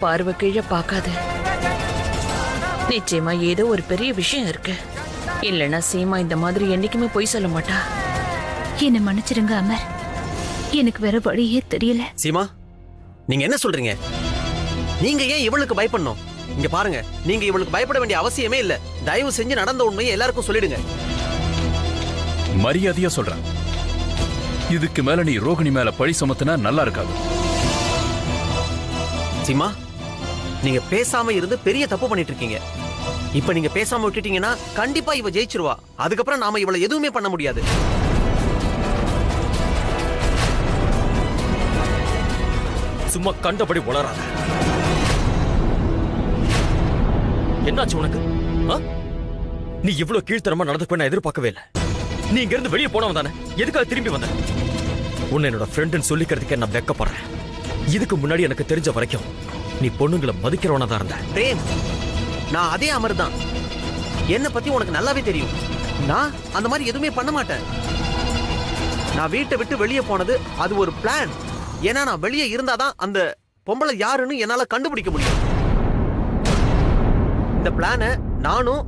பார்வை கீழே பார்க்காத. நிச்சயமா ஏதோ ஒரு பெரிய விஷயம் இருக்கு. இல்லைன்னா சீமா இந்த மாதிரி என்னைக்குமே பொய் சொல்ல மாட்டா. என்ன மன்னிச்சிருங்க அமர், எனக்கு வேற வழியே தெரியல. சீமா, நீங்க என்ன சொல்றீங்க? நீங்க ஏன் இவளுக்கு பயப்படணும்? இங்க பாருங்க, நீங்க இவளுக்கு பயப்பட வேண்டிய அவசியமே இல்ல. தயவு செஞ்சு நடந்த உண்மையை எல்லாருக்கும் சொல்லிடுங்க. மரியாதையா சொல்றேன், இதுக்கு மேல நீ ரோகிணி மேல பழி சுமத்தினா நல்லா இருக்காது. சீமா, நீங்க பேசாம இருந்து பெரிய தப்பு பண்ணிட்டு இருக்கீங்க. இப்ப நீங்க பேசாம விட்டுட்டீங்கன்னா கண்டிப்பா இவ ஜெயிச்சிருவா. அதுக்கப்புறம் நாம இவளை எதுவுமே பண்ண முடியாது. சும்மா கண்டபடி உளறாத. என்னாச்சு உனக்கு? நீ இவ்வளவு கீழ்த்தரமா நடந்துக்க நான் எதிர்பார்க்கவே இல்லை. நீ இங்க இருந்து வெளியே போனவன் தானே, எதுக்காக திரும்பி வந்த? உன்னை என்னோட ஃப்ரெண்டுன்னு சொல்லிக்கிறதுக்கே நான் வெக்கப்படுறேன். இதுக்கு முன்னாடி எனக்கு தெரிஞ்ச வரைக்கும் நீ பொண்ணுங்களை மதிக்கிறவனா தான் இருந்த. பிரேம், நான் அதே அமர் தான். என்ன பத்தி உனக்கு நல்லாவே தெரியும். நான் அந்த மாதிரி எதுவுமே பண்ண மாட்டேன். நான் வீட்டை விட்டு வெளியே போனது அது ஒரு பிளான். ஏன்னா நான் வெளியே இருந்தாதான் அந்த பொம்பளை யாருன்னு என்னால கண்டுபிடிக்க முடியும். இந்த பிளானை நானும்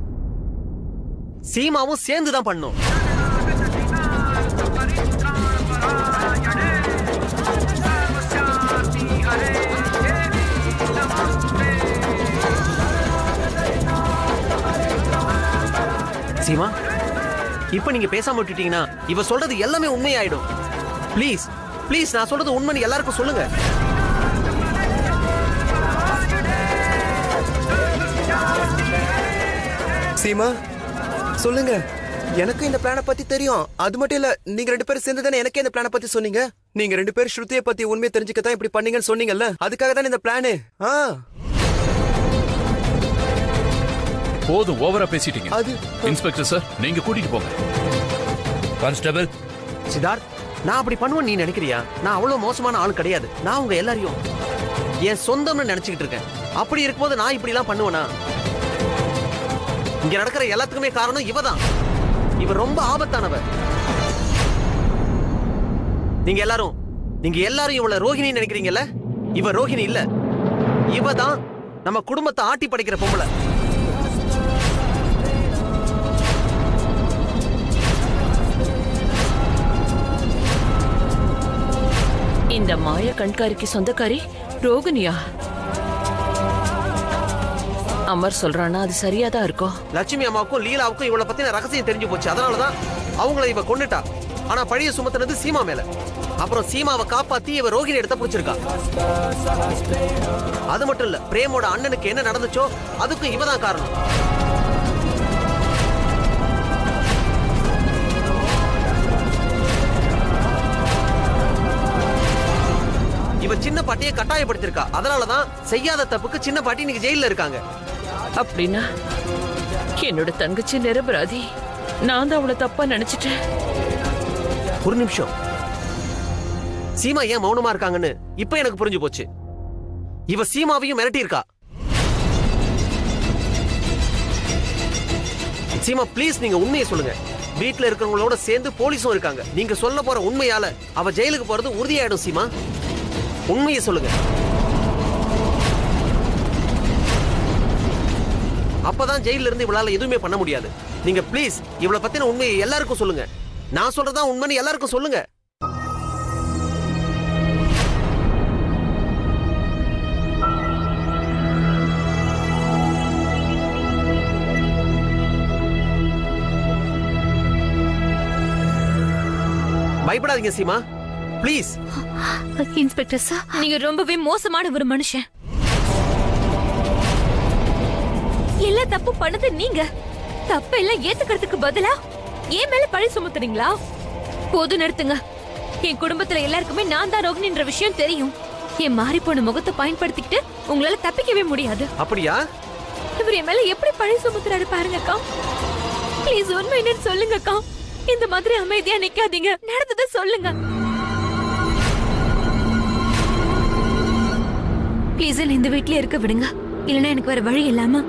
சீமாவும் சேர்ந்துதான் பண்ணோம். சீமா, இப்ப நீங்க பேசாம விட்டுட்டீங்கன்னா இவ சொல்றது எல்லாமே உண்மையாயிடும். ப்ளீஸ் ப்ளீஸ், நான் சொல்றது உண்மை எல்லாருக்கும் சொல்லுங்க. சீமா சொல்லுங்க. எனக்கு இந்த பிளான பத்தி தெரியும். அது மட்டும் இல்ல, நீங்க ரெண்டு பேரும் சேர்ந்து தானே எனக்கே இந்த பிளான பத்தி சொன்னீங்க. நீங்க ரெண்டு பேரும் ஸ்ருதியை பத்தி உண்மையை தெரிஞ்சுக்கத்தான் இப்படி பண்ணீங்கன்னு சொன்னீங்கல்ல, அதுக்காக தான் இந்த பிளானு. போதும், ஓவரா பேசிட்டீங்க. இன்ஸ்பெக்டர் சார், நீங்க கூட்டிட்டு போங்க. கான்ஸ்டபிள் சித்தார்த், நான் அப்படி பண்ணுவேன் நீ நினைக்கிறியா? நான் அவ்வளவு மோசமான ஆள் கிடையாது. நான் உங்க எல்லாரையும் என் சொந்தம்னு நினைச்சுக்கிட்டு இருக்கேன். அப்படி இருக்கும்போது நான் இப்படி எல்லாம் பண்ணுவேனா? இங்க நடக்கிற எல்லாத்துக்குமே காரணம் இவதான். இவ ரொம்ப ஆபத்தானவ. நீங்க எல்லாரும் இவள ரோகிணி நினைக்கிறீங்கல்ல? இவ ரோகிணி இல்ல. இவ தான் நம்ம குடும்பத்தை ஆட்டி படைக்கிற பொம்பளை. இந்த மாய கண்காரிக்கு சொந்தக்காரி ரோகிணியா? அமர் சொல்றானா அது சரியாதான் இருக்கும். லட்சுமி அம்மாவுக்கும் லீலாவுக்கும் இவளை பத்தின ரகசியம் தெரிஞ்சு போச்சு. அதனாலதான் அவங்கள இவ கொன்னுட்டா. ஆனா பழிய சுமத்துனது சீமா மேல. அப்புறம் சீமாவை காப்பாத்தி இவ ரோகிணி எடுத்த பிடிச்சிருக்கா. அது மட்டும் இல்ல, பிரேமோட அண்ணனுக்கு என்ன நடந்துச்சோ அதுக்கும் இவதான் காரணம். இவ சின்ன பாட்டியை கட்டாயப்படுத்திருக்கா. அதனாலதான் செய்யாத தப்புக்கு சின்ன பாட்டி இன்னைக்கு ஜெயில இருக்காங்க. அப்படின்னா என்னோட தங்கச்சி நிரபராதி. நான் தான் அவளை தப்பா நினைச்சிட்டேன். ஒரு நிமிஷம், சீமா ஏன் மௌனமா இருக்காங்கன்னு இப்ப எனக்கு புரிஞ்சு போச்சு. இவ சீமாவையும் மிரட்டி இருக்கா. சீமா ப்ளீஸ், நீங்க உண்மையை சொல்லுங்க. வீட்டுல இருக்கிறவங்களோட சேர்ந்து போலீஸும் இருக்காங்க. நீங்க சொல்ல போற உண்மையால அவ ஜெயிலுக்கு போறது உறுதியாயிடும். சீமா, உண்மையை சொல்லுங்க. அப்பதான் ஜெயில இருந்து இவளால எதுவுமே பண்ண முடியாது. நீங்க ப்ளீஸ் இவளை பத்தின உண்மையை எல்லாருக்கும் சொல்லுங்க. நான் சொல்றதா உண்மைன்னு எல்லாருக்கும் சொல்லுங்க. பயப்படாதீங்க சீமா, ப்ளீஸ். இன்ஸ்பெக்டர் சார், நீங்க ரொம்பவே மோசமான ஒரு மனுஷன். எல்லா தப்பு பண்ணது நீங்க. தப்பு எல்லாம் ஏத்துக்கிறதுக்கு பதிலா ஏன் மேல பழி சுமத்துறீங்களா? போது நிறுத்துங்க. என் குடும்பத்துல எல்லாருக்குமே நான் தான் ரோகிணின்ற விஷயம் தெரியும். என் மாறி போன முகத்தை பயன்படுத்திக்கிட்டு உங்களால தப்பிக்கவே முடியாது. அப்படியா? இவர் என் மேல எப்படி பழி சுமத்துறாரு பாருங்கக்கா. ப்ளீஸ் உண்மை என்னன்னு சொல்லுங்கக்கா. இந்த மாதிரி அமைதியா நிக்காதீங்க. நடந்ததை சொல்லுங்க ப்ளீஸ். இந்த வீட்லயே இருக்க விடுங்க. இல்லைன்னா எனக்கு வேற வழி இல்லாம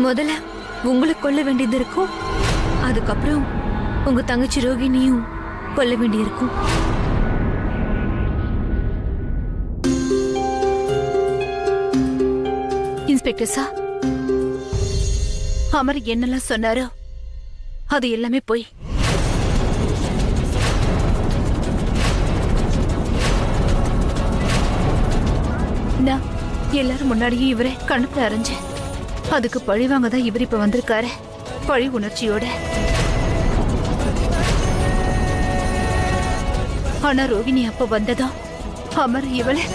முதல்ல உங்களை கொல்ல வேண்டியது இருக்கும். அதுக்கப்புறம் உங்க தங்கச்சி ரோகிணியும் கொல்ல வேண்டியிருக்கும். இன்ஸ்பெக்டர் சார், அமர் என்னெல்லாம் சொன்னாரோ அது எல்லாமே போய். நான் எல்லாரும் முன்னாடியே இவரே கணக்குல அரைஞ்சேன். அதுக்கு பழி வாங்க தான் இவர் இப்ப வந்திருக்காரு, பழி உணர்ச்சியோட. ஆனா ரோகிணி அப்ப வந்ததும் அமர் இவளை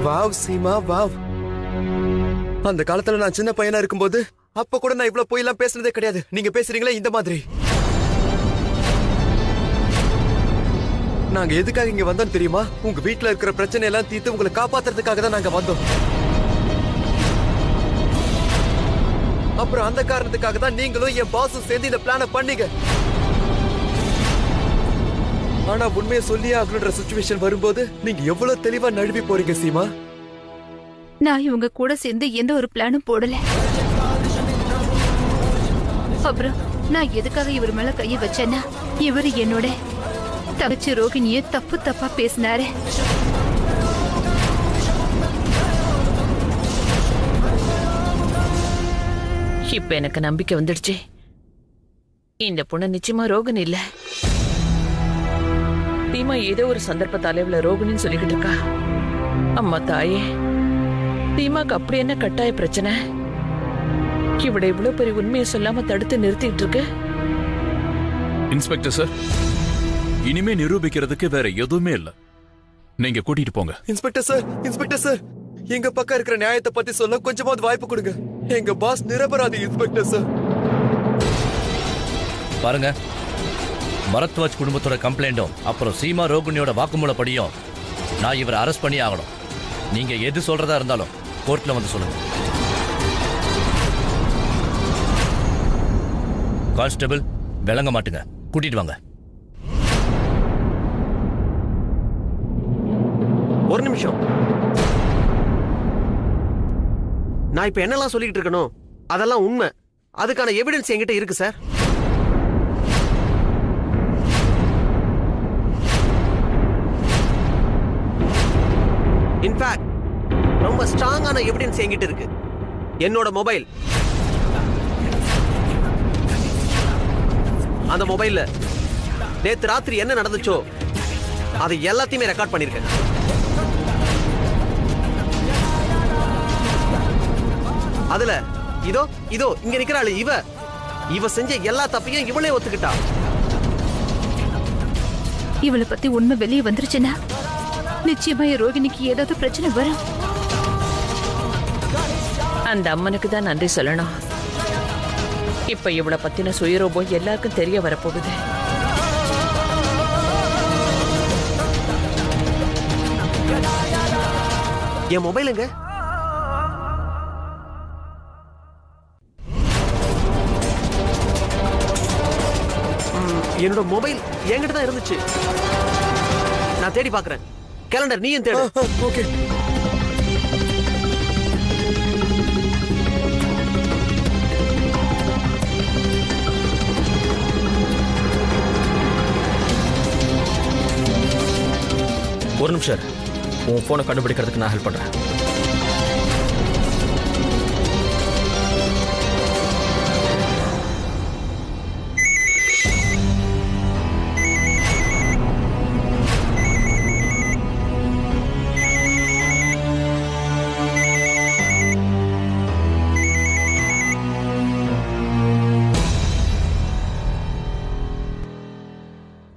வாவ் சீமா வாவ். அந்த காலத்துல நான் சின்ன பையனா இருக்கும்போது அப்ப கூட நான் இவ்வளவு போயெல்லாம் பேசுனதே கிடையாது. நீங்க பேசுறீங்களே இந்த மாதிரி. நாங்க எதுக்காக இங்க வந்தோம் தெரியுமா? உங்க வீட்டுல இருக்கிற பிரச்சனை எல்லாம் தீர்த்து உங்களை காப்பாத்துறதுக்காக தான் நாங்க வந்தோம். அப்புறம் அந்த காரணத்துக்காக தான் நீங்களும் என் பாஸும் சேர்ந்து இந்த பிளான பண்ணீங்க. ஆனா உண்மையை சொல்லியே ஆகணுன்ற சிச்சுவேஷன் வரும்போது நீங்க எவ்வளவு தெளிவா நழுவி போறீங்க சீமா. நான் இவங்க கூட சேர்ந்து எந்த ஒரு பிளானும் போடல. அப்புறம் நான் எதுக்காக இவர் மேல கைய வச்சேன்னா, இவரு என்னோட தங்கச்சி ரோகிணிய தப்பு தப்பா பேசினாரு. இப்ப எனக்கு நம்பிக்கை வந்துடுச்சு. இந்த பொண்ணு நிச்சயமா ரோகிணி இல்ல. தீமா ஏதோ ஒரு சந்தர்ப்பத்தால இவள ரோகிணின்னு சொல்லிக்கிட்டு இருக்கா. அம்மா தாயே, தீமாக்கு அப்படி என்ன கட்டாய பிரச்சனை? இவட இவ்வளவு பெரிய உண்மையை சொல்லாம தடுத்து நிறுத்திட்டு இருக்கு. இன்ஸ்பெக்டர் சார், இனிமே நிரூபிக்கிறதுக்கு வேற எதுவுமே இல்ல. நீங்க கூட்டிட்டு போங்க. இன்ஸ்பெக்டர் சார், இன்ஸ்பெக்டர் சார், எங்க பக்கம் இருக்கிற நியாயத்தை பத்தி சொல்ல கொஞ்சமாவது வாய்ப்பு கொடுங்க. எங்க பாஸ் நிரபராதி இன்ஸ்பெக்டர் சார். பாருங்க, பரத்வாஜ் குடும்பத்தோட கம்ப்ளைண்டும் அப்புறம் சீமா ரோகிணியோட வாக்குமூலப்படியும் நான் இவரை அரெஸ்ட் பண்ணி ஆகணும். நீங்க எது சொல்றதா இருந்தாலும் கோர்ட்ல வந்து சொல்லுங்க. கான்ஸ்டபிள், விளங்க மாட்டுங்க, கூட்டிட்டு வாங்க. ஒரு நிமிஷம். நான் இப்ப என்னெல்லாம் சொல்லிட்டு இருக்கணும் அதெல்லாம் உண்மை. அதுக்கான எவிடன்ஸ் என்கிட்ட இருக்கு சார். இன்ஃபேக்ட் ரொம்ப ஸ்ட்ராங்கான எவிடன்ஸ் என்கிட்ட இருக்கு. என்னோட மொபைல், அந்த மொபைல்ல நேத்து ராத்திரி என்ன நடந்துச்சோ அதை எல்லாத்தையுமே ரெக்கார்ட் பண்ணிருக்கேன். அதுல இதோ இதோ இங்க நிக்கிறாள் இவ செஞ்ச எல்லா தப்பையும் இவளே ஒத்துக்கிட்டா. இவளை பத்தி உண்மை வெளியே வந்துருச்சுன்னா நிச்சயமா ரோகிணிக்கு ஏதாவது பிரச்சனை வரும். அந்த அம்மனுக்கு தான் நன்றி சொல்லணும். இப்ப இவளை பத்தின சுயரூபம் எல்லாருக்கும் தெரிய வரப்போகுது. என் மொபைலுங்க என்னோட மொபைல் என்கிட்ட தான் இருந்துச்சு. நான் தேடி பார்க்கறேன். கேலண்டர் நீயும் தேடு. ஓகே. ஒரு நிமிஷம், உன் போனை கண்டுபிடிக்கிறதுக்கு நான் ஹெல்ப் பண்றேன்.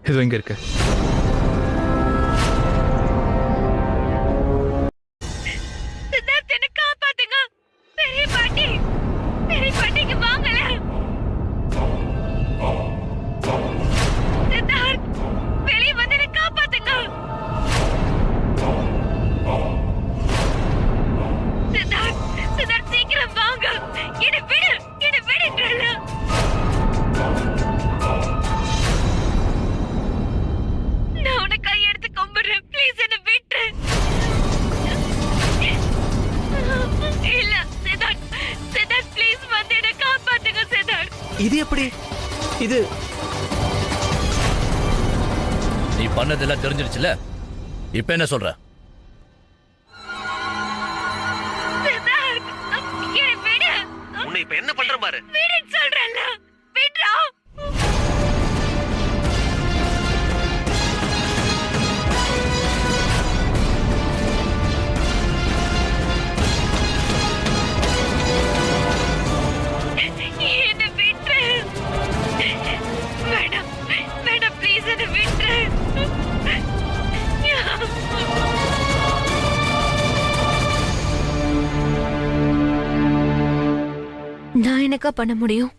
இது எங்க இருக்கு? இது எப்படி? இது நீ பண்ணதெல்லாம் தெரிஞ்சிருச்சுல, இப்ப என்ன சொல்ற? உன்னை இப்ப என்ன பண்ற பாரு. சொல்றேன்ல, விட்றா. என்ன விட்டு. வேண்டாம் வேண்டாம், ப்ளீஸ் என்ன விட்டு. நான் என்னக்கா பண்ண முடியும்?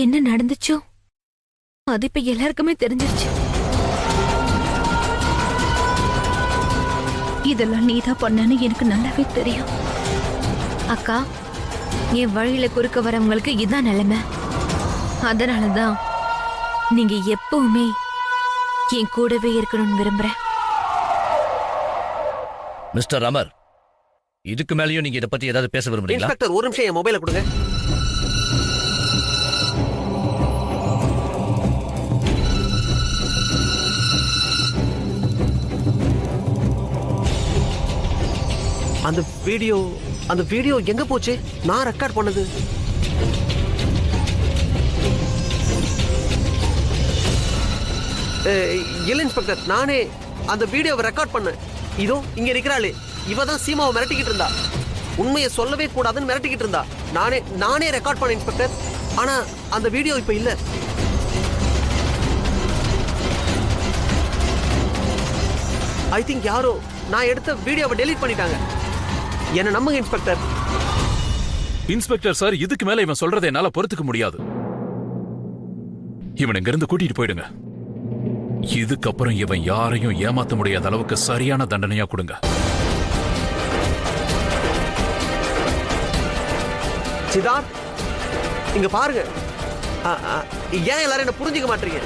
என்ன நடந்துச்சோ அது இப்ப எல்லாருக்குமே தெரிஞ்சிருச்சு. இதெல்லாம் நீதான் பண்ணன்னு எனக்கு நல்லாவே தெரியும். அக்கா, என் வழியில குறுக்க வரவங்களுக்கு இதான் நிலைமை. அதனாலதான் நீங்க எப்பவுமே என் கூடவே இருக்கணும்னு விரும்புறேன். மிஸ்டர் அமர், இதுக்கு மேலயும் நீங்க இதை பத்தி ஏதாவது பேச விரும்புறீங்களா? இன்ஸ்பெக்டர், ஒரு நிமிஷம் என் மொபைலை கொடுங்க. அந்த வீடியோ எங்க போச்சு? நான் ரெக்கார்ட் பண்ணது. இல்ல இன்ஸ்பெக்டர், நானே அந்த வீடியோவை ரெக்கார்ட் பண்ணேன். இதோ இங்க இருக்கிறாளே, இவதான் சீமாவை மிரட்டிக்கிட்டு இருந்தா. உண்மையை சொல்லவே கூடாதுன்னு மிரட்டிக்கிட்டு இருந்தா. நானே ரெக்கார்ட் பண்ணேன் இன்ஸ்பெக்டர். ஆனா அந்த வீடியோ இப்ப இல்ல. ஐ திங்க் யாரோ நான் எடுத்த வீடியோவை டெலீட் பண்ணிட்டாங்க. என்ன நம்புங்க இன்ஸ்பெக்டர். இன்ஸ்பெக்டர் சார், இதுக்கு மேல இவன் சொல்றதை என்னால பொறுத்துக்க முடியாது. இவன் இங்க இருந்து கூட்டிட்டு போயிடுங்க. இதுக்கப்புறம் இவன் யாரையும் ஏமாத்த முடியாத அளவுக்கு சரியான தண்டனையா கொடுங்க. சிதார்த், இங்க பாருங்க. ஏன் எல்லாரும் என்ன புரிஞ்சுக்க மாட்டீங்க?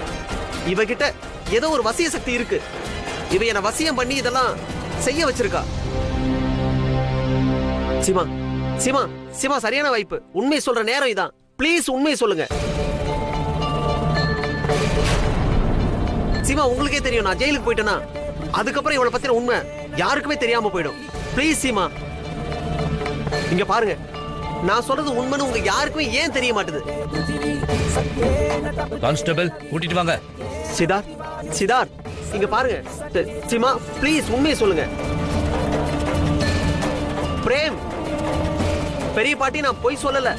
இவகிட்ட ஏதோ ஒரு வசிய சக்தி இருக்கு. இவ என்ன வசியம் பண்ணி இதெல்லாம் செய்ய வச்சிருக்கா. சிமா சிமா சிமா, சரியான வாய்ப்பு. உண்மை சொல்ற நேரம் இதான். ப்ளீஸ் உண்மை சொல்லுங்க. சிமா, உங்களுக்கே தெரியும் நான் ஜெயிலுக்கு போயிட்டேனா அதுக்கப்புறம் இவளை பத்தின உண்மை யாருக்குமே தெரியாம போயிடும். ப்ளீஸ் சிமா, இங்க பாருங்க. நான் சொல்றது உண்மைன்னு உங்க யாருக்குமே ஏன் தெரிய மாட்டுது? கான்ஸ்டபிள், கூட்டிட்டு வாங்க. சிதார்த், இங்க பாருங்க. சிமா, ப்ளீஸ் உண்மையை சொல்லுங்க. பிரேம், பெரிய பாட்டி, நான் பொய் சொல்லல.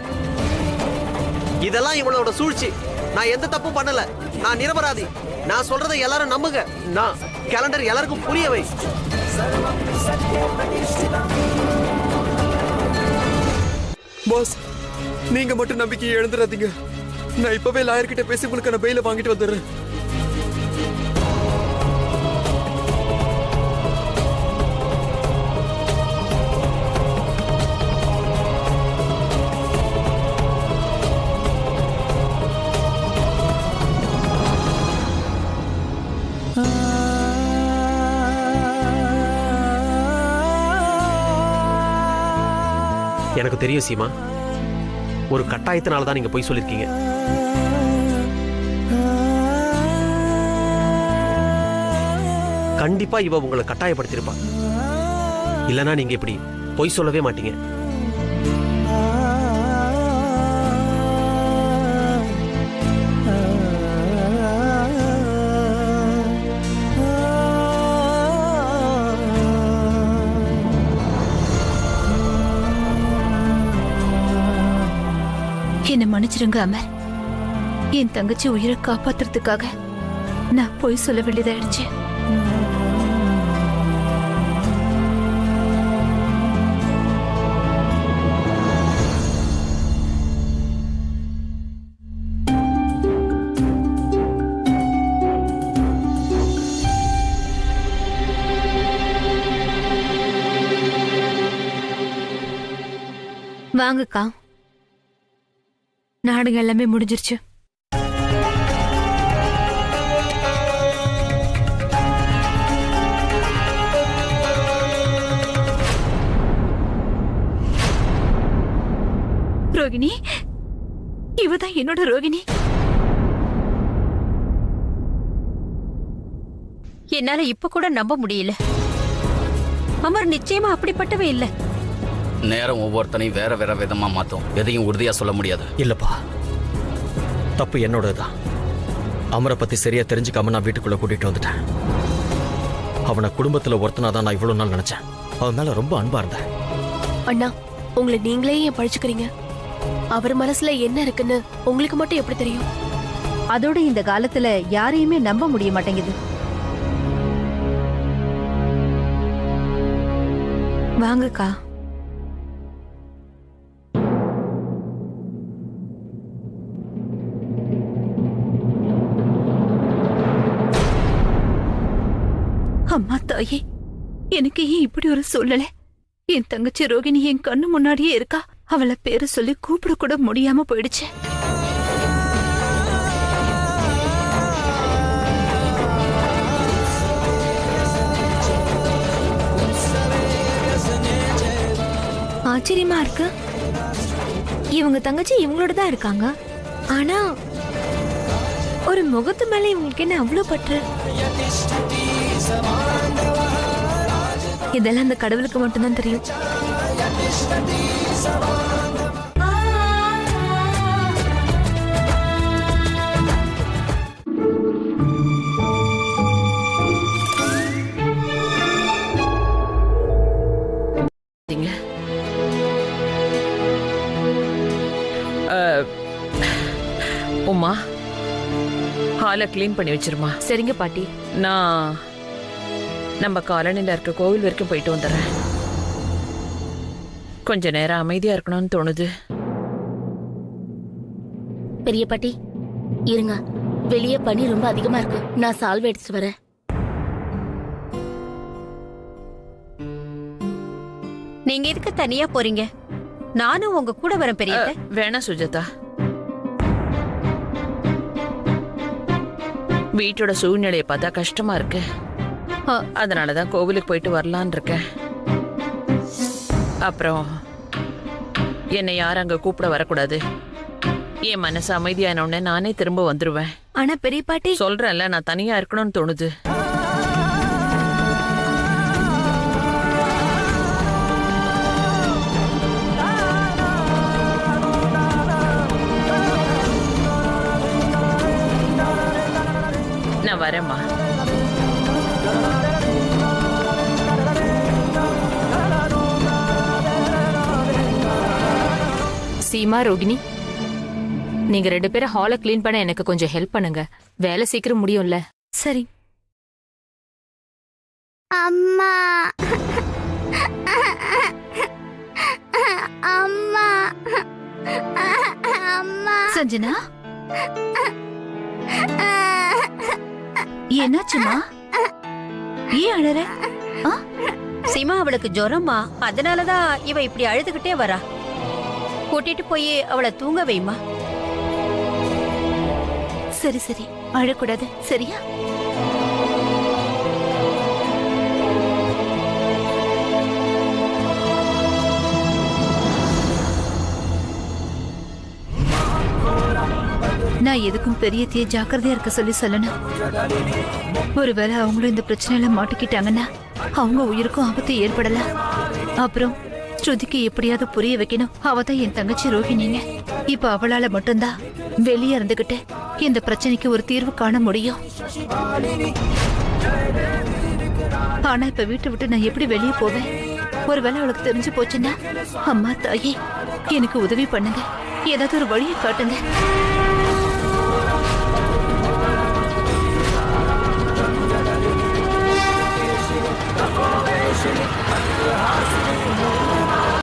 இதெல்லாம் இவளோட சூழ்ச்சி. நான் எந்த தப்பும் பண்ணல. நான் நிரபராதி. நான் சொல்றதை எல்லாரும் நம்புங்க. நான் கேலண்டர் எல்லாருக்கும் புரிய வை. பாஸ், நீங்க மட்டும் நம்பிக்கையை எழுந்துடாதீங்க. நான் இப்பவே லாயர் கிட்ட பேசி உங்களுக்கான பெயில வாங்கிட்டு வந்துடுறேன். எனக்கு தெரியும் சீமா, ஒரு கட்டாயத்தினால தான் நீங்க போய் சொல்லிருக்கீங்க. கண்டிப்பா இவ உங்களை கட்டாயப்படுத்திருப்பா. இல்லனா நீங்க இப்படி பொய் சொல்லவே மாட்டீங்க. என்ன மன்னிச்சிருங்க அமர். என் தங்கச்சி உயிரை காப்பாத்துறதுக்காக நான் பொய் சொல்ல வேண்டியதாயிடுச்சு. வாங்கக்கா, நாடகம் எல்லாமே முடிஞ்சிருச்சு. ரோகிணி, இவதான் என்னோட ரோகிணி. என்னால இப்ப கூட நம்ப முடியல. அமர் நிச்சயமா அப்படிப்பட்டவே இல்ல. நேரம் ஒவ்வொருத்தனையும் வேற வேற விதமா மாத்தும். எதையும் உறுதியா சொல்ல முடியாது. இல்லப்பா, தப்பு என்னோடதுதான். அமரை பத்தி சரியா தெரிஞ்சுக்காம நான் வீட்டுக்குள்ள கூட்டிட்டு வந்துட்டேன். அவனை குடும்பத்துல ஒருத்தனாதான் நான் இவ்வளவு நாள் நினைச்சேன். அவன் மேல ரொம்ப அன்பா இருந்தேன். அண்ணா, உங்களை நீங்களே ஏன் பழிச்சுக்கிறீங்க? அவர் மனசுல என்ன இருக்குன்னு உங்களுக்கு மட்டும் எப்படி தெரியும்? அதோட இந்த காலத்துல யாரையுமே நம்ப முடிய மாட்டேங்குது. வாங்கக்கா. அம்மா தாயே, எனக்கு ஏன் இப்படி ஒரு சூழ்நிலை? என் தங்கச்சி ரோகிணி என் கண்ணு முன்னாடியே இருக்கா. அவளை பேரு சொல்லி கூப்பிட கூட முடியாம போயிடுச்சு. ஆச்சரியமா இருக்கு. இவங்க தங்கச்சி இவங்களோட தான் இருக்காங்க. ஆனா ஒரு முகத்து மேல இவங்களுக்கு என்ன அவ்வளவு பற்று? இதெல்லாம் அந்த கடவுளுக்கு மட்டும்தான் தெரியும். உமா, ஹாலை கிளீன் பண்ணி வச்சிருமா. சரிங்க பாட்டி. நான் நம்ம காலனில இருக்க கோவில் வரைக்கும் போயிட்டு வந்துடுறேன். கொஞ்ச நேரம் அமைதியா இருக்கணும்னு தோணுது. பெரிய பாட்டி இருங்க, வெளியே பனி ரொம்ப அதிகமா இருக்கு. நான் சால்வை எடுத்துட்டு வரேன். நீங்க எதுக்கு தனியா போறீங்க? நானும் உங்க கூட வரேன் பெரிய. வேணா சுஜாதா, வீட்டோட சூழ்நிலையை பார்த்தா கஷ்டமா இருக்கு. அதனாலதான் கோவிலுக்கு போயிட்டு வரலான் இருக்கேன். அப்புறம் என்னை யாரும் அங்க கூப்பிட வரக்கூடாது. என் மனசு அமைதியான உடனே நானே திரும்ப வந்துருவேன். ஆனா பெரிய பாட்டி, சொல்றேன்ல, நான் தனியா இருக்கணும்னு தோணுது. நான் வரேம்மா. சீமா, ரோகிணி, நீங்க 2 பேரும் ஹாலை கிளீன் பண்ண எனக்கு கொஞ்சம் ஹெல்ப் பண்ணுங்க. வேலை சீக்கிரம் முடியும்ல? சரி. அம்மா அம்மா அம்மா. சஞ்சனா, என்னாச்சுமா? ஏன் அழற? சீமா, அவளுக்கு ஜுரமா, அதனாலதான் இவ இப்படி அழுதுகிட்டே வரா. கூட்டிட்டு போய் அவளை தூங்க வைமா. சரி சரி, அழக்கூடாது, சரியா? நான் எதுக்கும் பெரியத்தையே ஜாக்கிரதையா இருக்க சொல்லி சொல்லணும். ஒருவேளை அவங்களும் இந்த பிரச்சனையில மாட்டிக்கிட்டாங்கன்னா அவங்க உயிருக்கும் ஆபத்து ஏற்படலாம். அப்புறம் ஸ்ருதிக்கு எப்படியாவது புரிய வைக்கணும். அவதான் என் தங்கச்சி ரோகிணிங்க. இப்ப அவளால மட்டும்தான் வெளியே இருந்துகிட்டு இந்த பிரச்சனைக்கு ஒரு தீர்வு காண முடியும். ஆனா இப்ப வீட்டை விட்டு நான் எப்படி வெளியே போவேன்? ஒருவேளை அவளுக்கு தெரிஞ்சு போச்சுன்னா, அம்மா தாயே, எனக்கு உதவி பண்ணுங்க, ஏதாவது ஒரு வழியை காட்டுங்க.